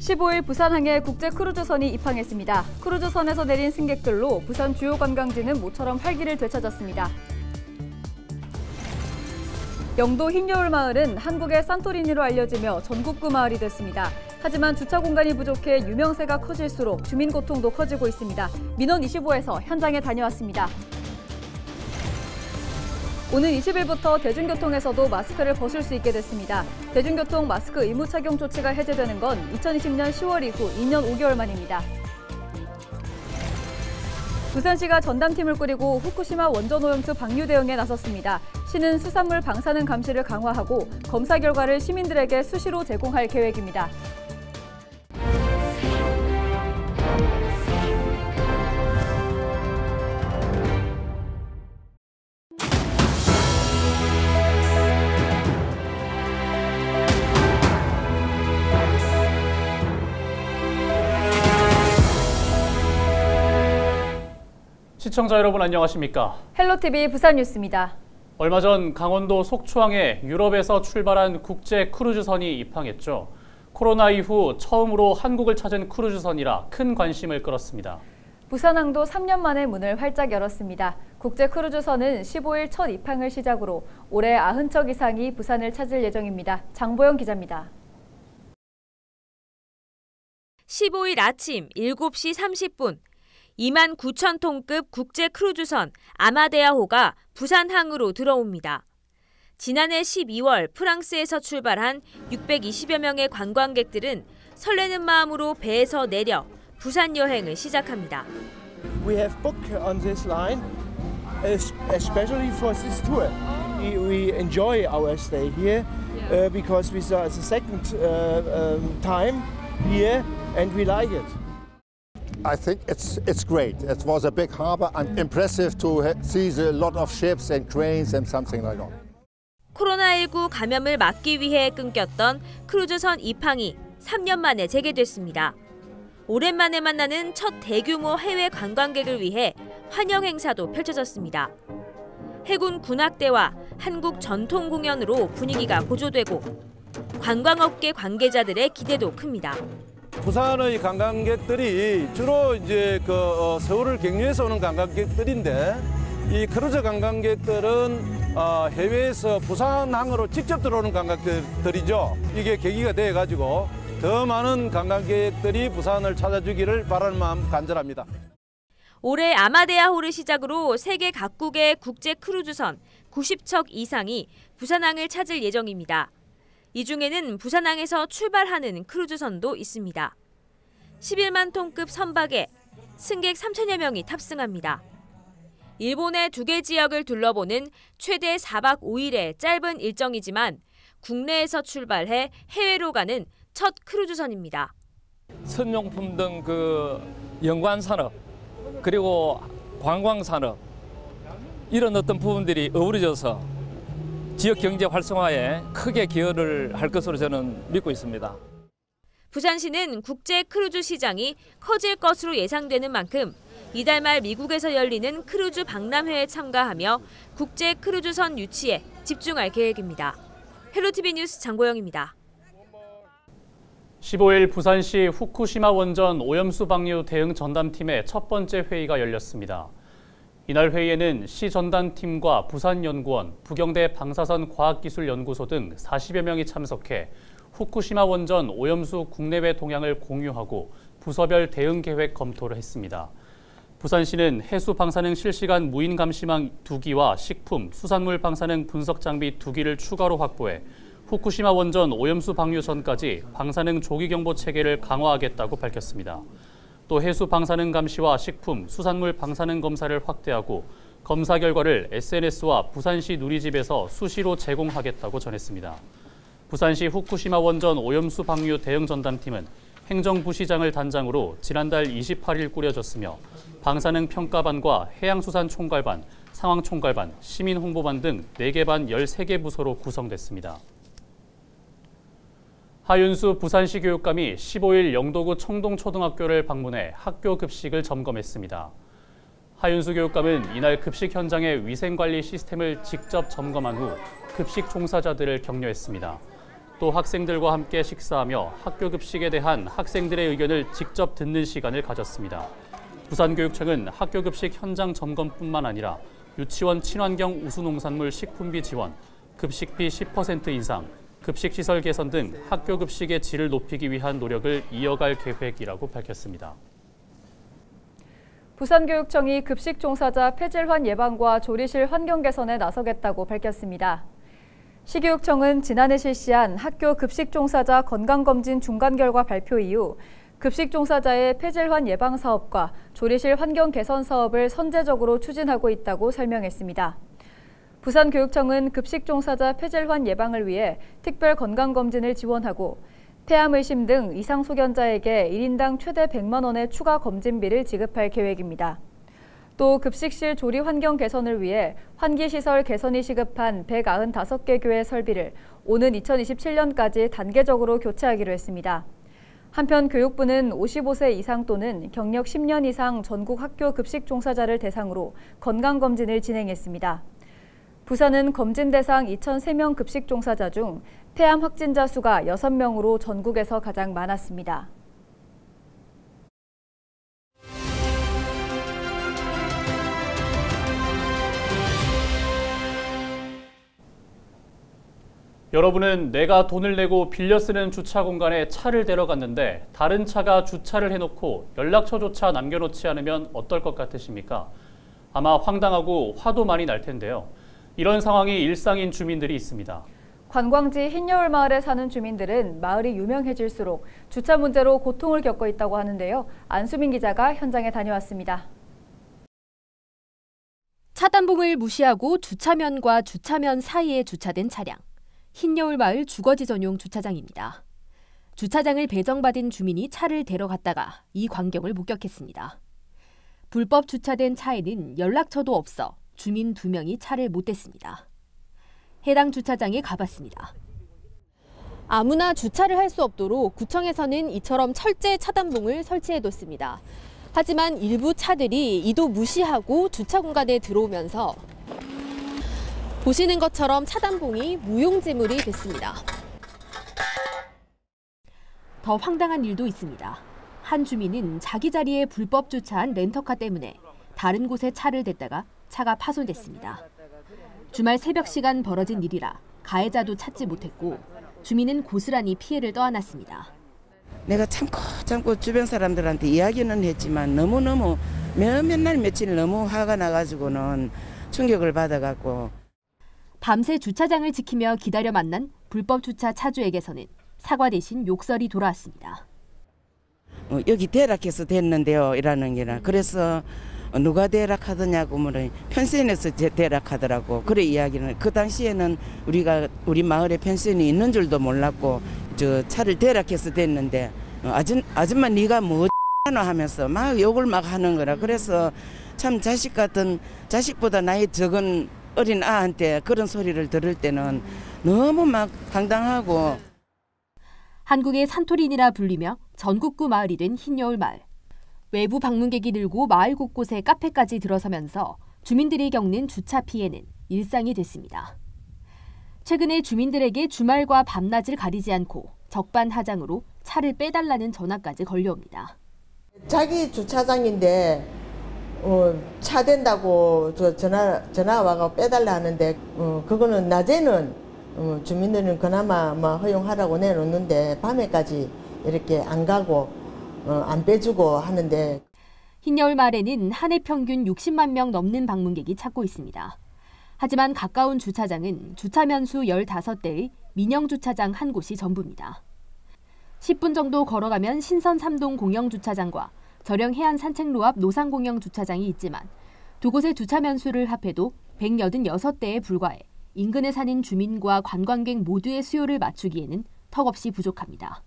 15일 부산항에 국제 크루즈선이 입항했습니다. 크루즈선에서 내린 승객들로 부산 주요 관광지는 모처럼 활기를 되찾았습니다. 영도 흰여울마을은 한국의 산토리니로 알려지며 전국구 마을이 됐습니다. 하지만 주차 공간이 부족해 유명세가 커질수록 주민 고통도 커지고 있습니다. 민원25에서 현장에 다녀왔습니다. 오는 20일부터 대중교통에서도 마스크를 벗을 수 있게 됐습니다. 대중교통 마스크 의무 착용 조치가 해제되는 건 2020년 10월 이후 2년 5개월 만입니다. 부산시가 전담팀을 꾸리고 후쿠시마 원전 오염수 방류 대응에 나섰습니다. 시는 수산물 방사능 감시를 강화하고 검사 결과를 시민들에게 수시로 제공할 계획입니다. 시청자 여러분 안녕하십니까? 헬로티비 부산 뉴스입니다. 얼마 전 강원도 속초항에 유럽에서 출발한 국제 크루즈선이 입항했죠. 코로나 이후 처음으로 한국을 찾은 크루즈선이라 큰 관심을 끌었습니다. 부산항도 3년 만에 문을 활짝 열었습니다. 국제 크루즈선은 15일 첫 입항을 시작으로 올해 90척 이상이 부산을 찾을 예정입니다. 장보영 기자입니다. 15일 아침 7시 30분 29,000톤급 국제 크루즈선 아마데아호가 부산항으로 들어옵니다. 지난해 12월 프랑스에서 출발한 620여 명의 관광객들은 설레는 마음으로 배에서 내려 부산 여행을 시작합니다. We have booked on this line especially for this tour. We enjoy our stay here because we saw it's the second time here and we like it. I think it's great. It was a big harbor and impressive to see a lot of ships and cranes and something like that. 코로나19 감염을 막기 위해 끊겼던 크루즈선 입항이 3년 만에 재개됐습니다. 오랜만에 만나는 첫 대규모 해외 관광객을 위해 환영 행사도 펼쳐졌습니다. 해군 군악대와 한국 전통 공연으로 분위기가 고조되고 관광업계 관계자들의 기대도 큽니다. 부산의 관광객들이 주로 이제 서울을 경유해서 오는 관광객들인데 이 크루즈 관광객들은 해외에서 부산항으로 직접 들어오는 관광객들이죠. 이게 계기가 돼 가지고 더 많은 관광객들이 부산을 찾아주기를 바라는 마음 간절합니다. 올해 아마데아호를 시작으로 세계 각국의 국제 크루즈선 90척 이상이 부산항을 찾을 예정입니다. 이 중에는 부산항에서 출발하는 크루즈선도 있습니다. 11만 톤급 선박에 승객 3천여 명이 탑승합니다. 일본의 2개 지역을 둘러보는 최대 4박 5일의 짧은 일정이지만 국내에서 출발해 해외로 가는 첫 크루즈선입니다. 선용품 등 연관 산업 그리고 관광 산업 이런 어떤 부분들이 어우러져서 지역 경제 활성화에 크게 기여를 할 것으로 저는 믿고 있습니다. 부산시는 국제 크루즈 시장이 커질 것으로 예상되는 만큼 이달 말 미국에서 열리는 크루즈 박람회에 참가하며 국제 크루즈선 유치에 집중할 계획입니다. 헬로티비 뉴스 장보영입니다. 15일 부산시 후쿠시마 원전 오염수 방류 대응 전담팀의 첫 번째 회의가 열렸습니다. 이날 회의에는 시 전담팀과 부산연구원, 부경대 방사선 과학기술연구소 등 40여 명이 참석해 후쿠시마 원전 오염수 국내외 동향을 공유하고 부서별 대응 계획 검토를 했습니다. 부산시는 해수 방사능 실시간 무인 감시망 2기와 식품, 수산물 방사능 분석 장비 2기를 추가로 확보해 후쿠시마 원전 오염수 방류 전까지 방사능 조기 경보 체계를 강화하겠다고 밝혔습니다. 또 해수 방사능 감시와 식품, 수산물 방사능 검사를 확대하고 검사 결과를 SNS와 부산시 누리집에서 수시로 제공하겠다고 전했습니다. 부산시 후쿠시마 원전 오염수 방류 대응 전담팀은 행정부시장을 단장으로 지난달 28일 꾸려졌으며 방사능 평가반과 해양수산총괄반, 상황총괄반, 시민홍보반 등 4개 반 13개 부서로 구성됐습니다. 하윤수 부산시 교육감이 15일 영도구 청동초등학교를 방문해 학교 급식을 점검했습니다. 하윤수 교육감은 이날 급식 현장의 위생관리 시스템을 직접 점검한 후 급식 종사자들을 격려했습니다. 또 학생들과 함께 식사하며 학교 급식에 대한 학생들의 의견을 직접 듣는 시간을 가졌습니다. 부산교육청은 학교 급식 현장 점검뿐만 아니라 유치원 친환경 우수농산물 식품비 지원, 급식비 10% 인상, 급식시설 개선 등 학교 급식의 질을 높이기 위한 노력을 이어갈 계획이라고 밝혔습니다. 부산교육청이 급식 종사자 폐질환 예방과 조리실 환경 개선에 나서겠다고 밝혔습니다. 시교육청은 지난해 실시한 학교 급식 종사자 건강검진 중간 결과 발표 이후 급식 종사자의 폐질환 예방 사업과 조리실 환경 개선 사업을 선제적으로 추진하고 있다고 설명했습니다. 부산교육청은 급식 종사자 폐질환 예방을 위해 특별 건강검진을 지원하고 폐암 의심 등 이상 소견자에게 1인당 최대 100만 원의 추가 검진비를 지급할 계획입니다. 또 급식실 조리 환경 개선을 위해 환기시설 개선이 시급한 195개 교회 설비를 오는 2027년까지 단계적으로 교체하기로 했습니다. 한편 교육부는 55세 이상 또는 경력 10년 이상 전국 학교 급식 종사자를 대상으로 건강검진을 진행했습니다. 부산은 검진 대상 2,003명 급식 종사자 중 폐암 확진자 수가 6명으로 전국에서 가장 많았습니다. 여러분은 내가 돈을 내고 빌려 쓰는 주차 공간에 차를 데려갔는데 다른 차가 주차를 해놓고 연락처조차 남겨놓지 않으면 어떨 것 같으십니까? 아마 황당하고 화도 많이 날 텐데요. 이런 상황이 일상인 주민들이 있습니다. 관광지 흰여울 마을에 사는 주민들은 마을이 유명해질수록 주차 문제로 고통을 겪고 있다고 하는데요. 안수민 기자가 현장에 다녀왔습니다. 차단봉을 무시하고 주차면과 주차면 사이에 주차된 차량. 흰여울 마을 주거지 전용 주차장입니다. 주차장을 배정받은 주민이 차를 데려갔다가 이 광경을 목격했습니다. 불법 주차된 차에는 연락처도 없어 주민 2명이 차를 못 댔습니다. 해당 주차장에 가봤습니다. 아무나 주차를 할 수 없도록 구청에서는 이처럼 철제 차단봉을 설치해뒀습니다. 하지만 일부 차들이 이도 무시하고 주차 공간에 들어오면서 보시는 것처럼 차단봉이 무용지물이 됐습니다. 더 황당한 일도 있습니다. 한 주민은 자기 자리에 불법 주차한 렌터카 때문에 다른 곳에 차를 댔다가 차가 파손됐습니다. 주말 새벽 시간 벌어진 일이라 가해자도 찾지 못했고 주민은 고스란히 피해를 떠안았습니다. 내가 참고 주변 사람들한테 이야기는 했지만 너무너무 몇날 며칠 너무 화가 나가지고는 충격을 받아갖고 밤새 주차장을 지키며 기다려 만난 불법 주차 차주에게서는 사과 대신 욕설이 돌아왔습니다. 여기 대락해서 됐는데요 이라는 게라 그래서 누가 대락하더냐고 물어 펜션에서 대락하더라고 그래 이야기는 그 당시에는 우리 마을에 펜션이 있는 줄도 몰랐고 저 차를 대락해서 됐는데 아줌마 네가 뭐 하면서 막 욕을 막 하는 거라 그래서 참 자식보다 나이 적은 어린 아한테 그런 소리를 들을 때는 너무 막 황당하고. 한국의 산토리니라 불리며 전국구 마을이 된 흰여울 마을. 외부 방문객이 늘고 마을 곳곳에 카페까지 들어서면서 주민들이 겪는 주차 피해는 일상이 됐습니다. 최근에 주민들에게 주말과 밤낮을 가리지 않고 적반하장으로 차를 빼달라는 전화까지 걸려옵니다. 자기 주차장인데 차 된다고 전화 와가 빼달라 하는데 그거는 낮에는 주민들은 그나마 허용하라고 내놓는데 밤에까지 이렇게 안 가고 안 빼주고 하는데. 흰여울 마을에는 한 해 평균 60만 명 넘는 방문객이 찾고 있습니다. 하지만 가까운 주차장은 주차면수 15대의 민영 주차장 한 곳이 전부입니다. 10분 정도 걸어가면 신선 3동 공영주차장과 저령 해안 산책로 앞 노상 공영주차장이 있지만 두 곳의 주차 면수를 합해도 186대에 불과해 인근에 사는 주민과 관광객 모두의 수요를 맞추기에는 턱없이 부족합니다.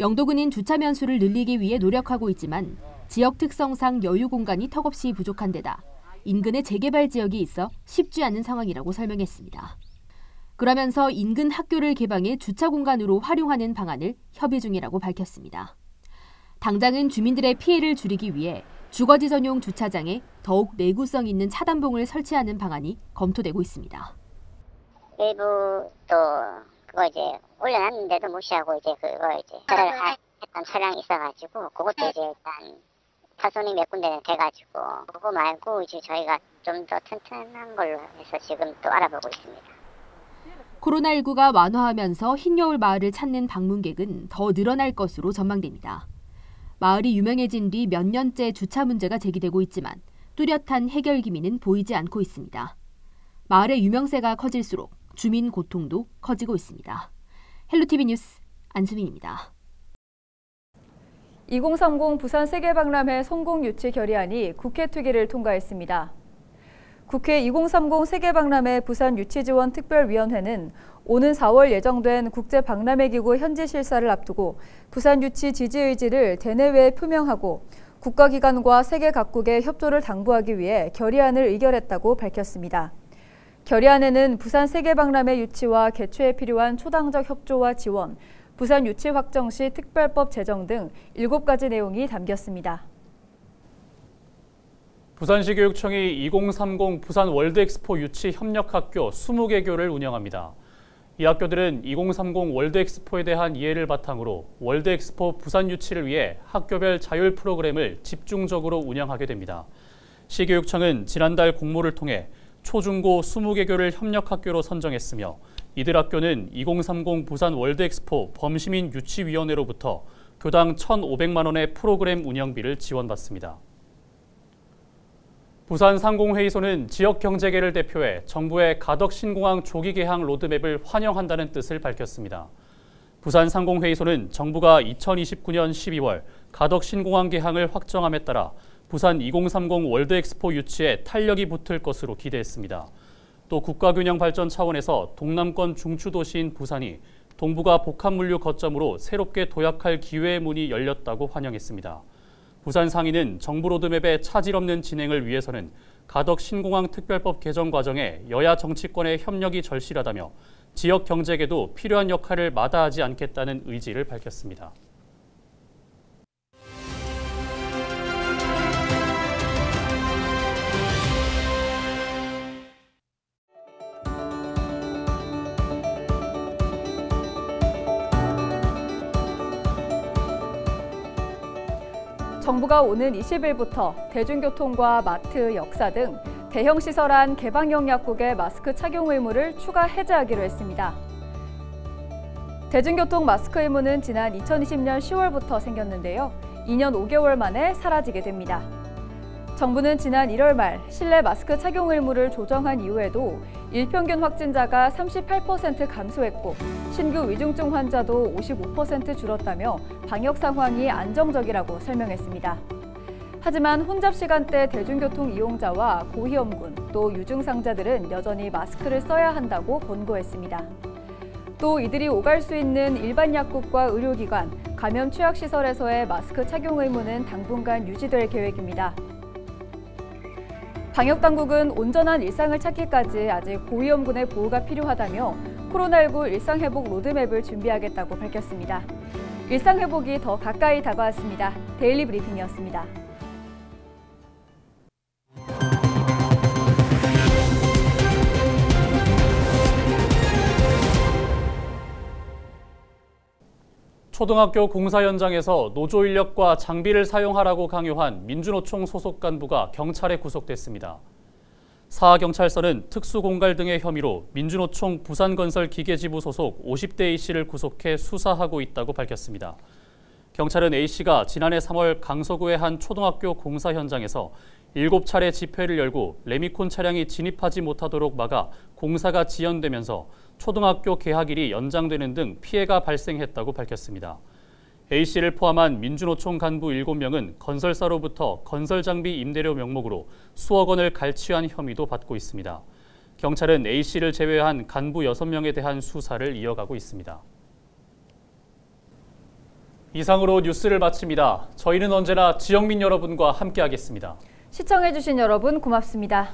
영도군은 주차 면수를 늘리기 위해 노력하고 있지만 지역 특성상 여유 공간이 턱없이 부족한 데다 인근에 재개발 지역이 있어 쉽지 않은 상황이라고 설명했습니다. 그러면서 인근 학교를 개방해 주차 공간으로 활용하는 방안을 협의 중이라고 밝혔습니다. 당장은 주민들의 피해를 줄이기 위해 주거지 전용 주차장에 더욱 내구성 있는 차단봉을 설치하는 방안이 검토되고 있습니다. 외부 또 그거 이제 올려놨는데도 무시하고 이제 그거 이제 했던 차량이 있어가지고 그것도 이제 일단 파손이 몇 군데 돼가지고 그거 말고 이제 저희가 좀 더 튼튼한 걸로 해서 지금 또 알아보고 있습니다. 코로나19가 완화하면서 흰여울 마을을 찾는 방문객은 더 늘어날 것으로 전망됩니다. 마을이 유명해진 뒤 몇 년째 주차 문제가 제기되고 있지만 뚜렷한 해결 기미는 보이지 않고 있습니다. 마을의 유명세가 커질수록 주민 고통도 커지고 있습니다. 헬로티비 뉴스 안수민입니다. 2030 부산 세계박람회 성공 유치 결의안이 국회 특위를 통과했습니다. 국회 2030 세계박람회 부산 유치지원 특별위원회는 오는 4월 예정된 국제박람회기구 현지 실사를 앞두고 부산 유치 지지 의지를 대내외에 표명하고 국가기관과 세계 각국의 협조를 당부하기 위해 결의안을 의결했다고 밝혔습니다. 결의안에는 부산 세계박람회 유치와 개최에 필요한 초당적 협조와 지원, 부산 유치 확정 시 특별법 제정 등 7가지 내용이 담겼습니다. 부산시 교육청이 2030 부산 월드엑스포 유치 협력학교 20개교를 운영합니다. 이 학교들은 2030 월드엑스포에 대한 이해를 바탕으로 월드엑스포 부산 유치를 위해 학교별 자율 프로그램을 집중적으로 운영하게 됩니다. 시교육청은 지난달 공모를 통해 초중고 20개교를 협력학교로 선정했으며 이들 학교는 2030 부산 월드엑스포 범시민 유치위원회로부터 교당 1,500만 원의 프로그램 운영비를 지원받습니다. 부산 상공회의소는 지역경제계를 대표해 정부의 가덕신공항 조기 개항 로드맵을 환영한다는 뜻을 밝혔습니다. 부산 상공회의소는 정부가 2029년 12월 가덕신공항 개항을 확정함에 따라 부산 2030 월드엑스포 유치에 탄력이 붙을 것으로 기대했습니다. 또 국가균형 발전 차원에서 동남권 중추도시인 부산이 동북아 복합물류 거점으로 새롭게 도약할 기회의 문이 열렸다고 환영했습니다. 부산 상인은 정부 로드맵의 차질 없는 진행을 위해서는 가덕 신공항 특별법 개정 과정에 여야 정치권의 협력이 절실하다며 지역 경제계도 필요한 역할을 마다하지 않겠다는 의지를 밝혔습니다. 정부가 오는 20일부터 대중교통과 마트, 역사 등 대형 시설안 개방형 약국의 마스크 착용 의무를 추가 해제하기로 했습니다. 대중교통 마스크 의무는 지난 2020년 10월부터 생겼는데요. 2년 5개월 만에 사라지게 됩니다. 정부는 지난 1월 말 실내 마스크 착용 의무를 조정한 이후에도 일평균 확진자가 38% 감소했고 신규 위중증 환자도 55% 줄었다며 방역 상황이 안정적이라고 설명했습니다. 하지만 혼잡 시간대 대중교통 이용자와 고위험군 또 유증상자들은 여전히 마스크를 써야 한다고 권고했습니다. 또 이들이 오갈 수 있는 일반 약국과 의료기관, 감염 취약시설에서의 마스크 착용 의무는 당분간 유지될 계획입니다. 방역당국은 온전한 일상을 찾기까지 아직 고위험군의 보호가 필요하다며 코로나19 일상회복 로드맵을 준비하겠다고 밝혔습니다. 일상회복이 더 가까이 다가왔습니다. 데일리 브리핑이었습니다. 초등학교 공사 현장에서 노조 인력과 장비를 사용하라고 강요한 민주노총 소속 간부가 경찰에 구속됐습니다. 사하경찰서는 특수공갈 등의 혐의로 민주노총 부산건설 기계지부 소속 50대 A씨를 구속해 수사하고 있다고 밝혔습니다. 경찰은 A씨가 지난해 3월 강서구의 한 초등학교 공사 현장에서 7차례 집회를 열고 레미콘 차량이 진입하지 못하도록 막아 공사가 지연되면서 초등학교 개학일이 연장되는 등 피해가 발생했다고 밝혔습니다. A씨를 포함한 민주노총 간부 7명은 건설사로부터 건설장비 임대료 명목으로 수억 원을 갈취한 혐의도 받고 있습니다. 경찰은 A씨를 제외한 간부 6명에 대한 수사를 이어가고 있습니다. 이상으로 뉴스를 마칩니다. 저희는 언제나 지역민 여러분과 함께하겠습니다. 시청해주신 여러분 고맙습니다.